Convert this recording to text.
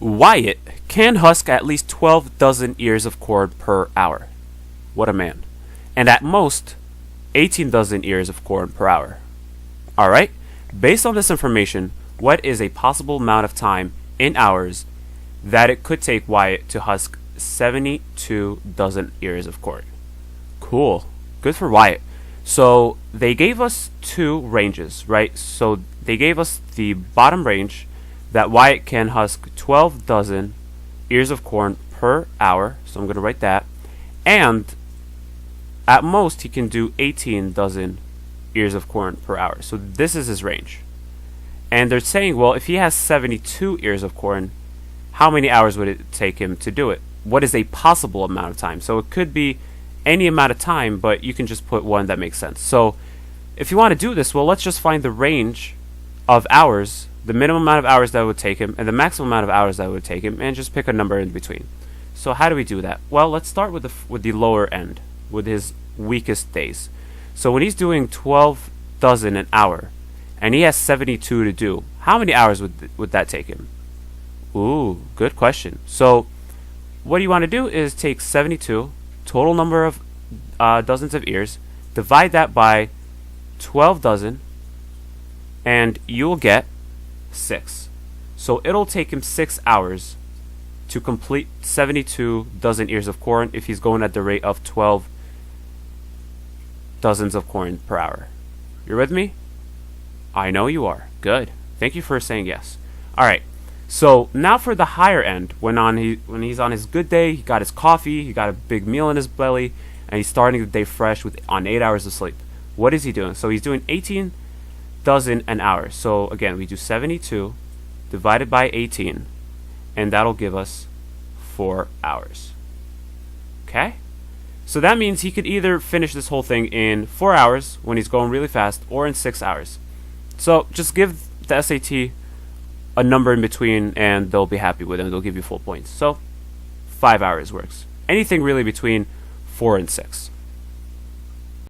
Wyatt can husk at least 12 dozen ears of corn per hour. What a man. And at most, 18 dozen ears of corn per hour. Alright, based on this information, what is a possible amount of time in hours that it could take Wyatt to husk 72 dozen ears of corn? Cool. Good for Wyatt. So they gave us two ranges, right? So they gave us the bottom range that Wyatt can husk 12 dozen ears of corn per hour. So I'm going to write that. And at most, he can do 18 dozen ears of corn per hour. So this is his range. And they're saying, well, if he has 72 ears of corn, how many hours would it take him to do it? What is a possible amount of time? So it could be any amount of time, but you can just put one that makes sense. So if you want to do this, well, let's just find the range of hours, the minimum amount of hours that it would take him, and the maximum amount of hours that it would take him, and just pick a number in between. So how do we do that? Well, let's start with the lower end, with his weakest days. So when he's doing 12 dozen an hour, and he has 72 to do, how many hours would that take him? Ooh, good question. So what you want to do is take 72, total number of dozens of ears, divide that by 12 dozen, and you'll get 6. So it'll take him 6 hours to complete 72 dozen ears of corn if he's going at the rate of 12 dozens of corn per hour. You're with me? I know you are. Good. Thank you for saying yes. Alright, so now for the higher end, when he's on his good day, he got his coffee, he got a big meal in his belly, and he's starting the day fresh on 8 hours of sleep. What is he doing? So he's doing 18 dozen an hour. So again, we do 72 divided by 18, and that'll give us 4 hours. Okay? So that means he could either finish this whole thing in 4 hours when he's going really fast, or in 6 hours. So just give the SAT a number in between and they'll be happy with it, and they'll give you full points. So 5 hours works. Anything really between 4 and 6.